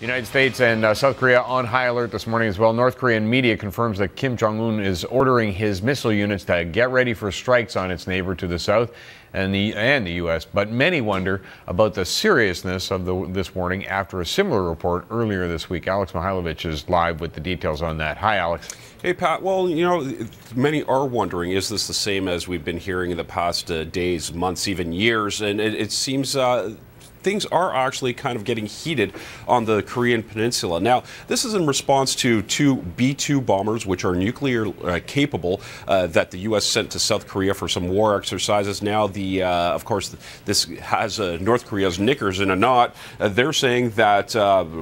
United States and South Korea on high alert this morning as well. North Korean media confirms that Kim Jong-un is ordering his missile units to get ready for strikes on its neighbor to the south and the U.S. But many wonder about the seriousness of this warning after a similar report earlier this week. Alex Mihailovich is live with the details on that. Hi, Alex. Hey, Pat. Well, you know, many are wondering, is this the same as we've been hearing in the past days, months, even years? And it seems things are actually kind of getting heated on the Korean Peninsula. Now, this is in response to two B-2 bombers, which are nuclear capable, that the U.S. sent to South Korea for some war exercises. Now, of course, this has North Korea's knickers in a knot. They're saying that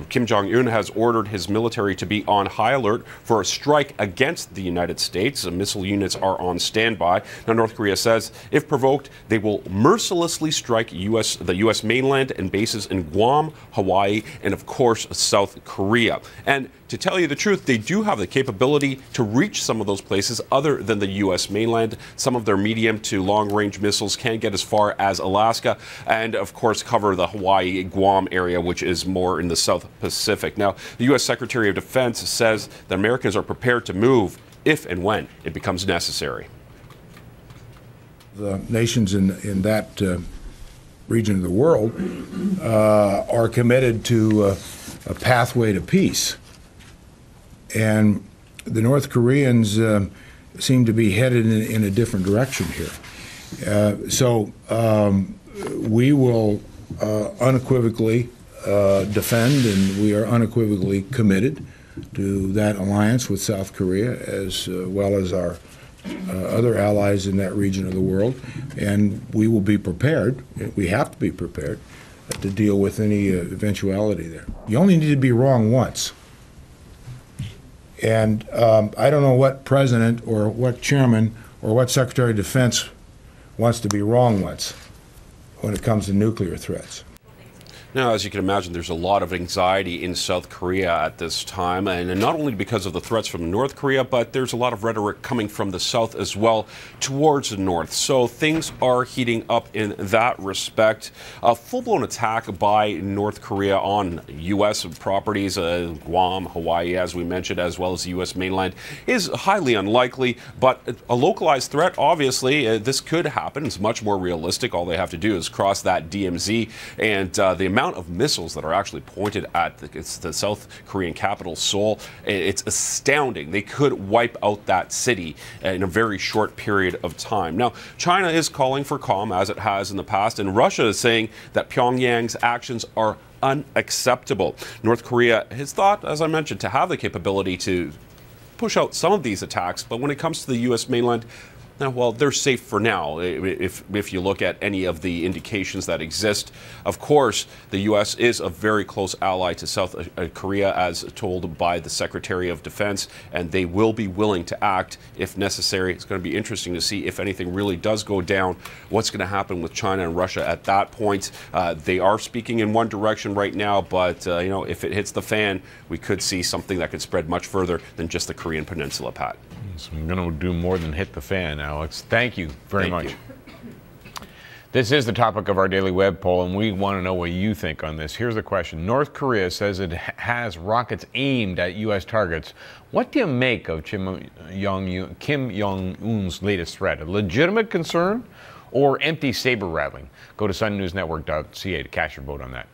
Kim Jong-un has ordered his military to be on high alert for a strike against the United States. Missile units are on standby. Now, North Korea says, if provoked, they will mercilessly strike the U.S. mainland and bases in Guam, Hawaii, and of course South Korea. And to tell you the truth, they do have the capability to reach some of those places other than the U.S. mainland. Some of their medium to long-range missiles can get as far as Alaska and of course cover the Hawaii, Guam area, which is more in the South Pacific. Now, the U.S. Secretary of Defense says that Americans are prepared to move if and when it becomes necessary. The nations in that region of the world are committed to a pathway to peace. And the North Koreans seem to be headed in a different direction here. So we will unequivocally defend, and we are unequivocally committed to that alliance with South Korea, as well as our other allies in that region of the world, and we will be prepared, we have to be prepared, to deal with any eventuality there. You only need to be wrong once. And I don't know what president or what chairman or what Secretary of Defense wants to be wrong once when it comes to nuclear threats. Now, as you can imagine, there's a lot of anxiety in South Korea at this time, and not only because of the threats from North Korea, but there's a lot of rhetoric coming from the south as well towards the north. So things are heating up in that respect. A full-blown attack by North Korea on U.S. properties, Guam, Hawaii, as we mentioned, as well as the U.S. mainland, is highly unlikely, but a localized threat, obviously, this could happen. It's much more realistic. All they have to do is cross that DMZ, and the amount of missiles that are actually pointed at the South Korean capital, Seoul, it's astounding. They could wipe out that city in a very short period of time. Now, China is calling for calm, as it has in the past, and Russia is saying that Pyongyang's actions are unacceptable. North Korea has thought, as I mentioned, to have the capability to push out some of these attacks, but when it comes to the U.S. mainland, now, well, they're safe for now, if you look at any of the indications that exist. Of course, the U.S. is a very close ally to South Korea, as told by the Secretary of Defense, and they will be willing to act if necessary. It's going to be interesting to see if anything really does go down, what's going to happen with China and Russia at that point. They are speaking in one direction right now, but you know, if it hits the fan, we could see something that could spread much further than just the Korean Peninsula, Pat. So I'm going to do more than hit the fan, Alex. Thank you very much. You. This is the topic of our daily web poll, and we want to know what you think on this. Here's the question. North Korea says it has rockets aimed at U.S. targets. What do you make of Kim Jong-un's latest threat? A legitimate concern or empty saber rattling? Go to sunnewsnetwork.ca to cast your vote on that.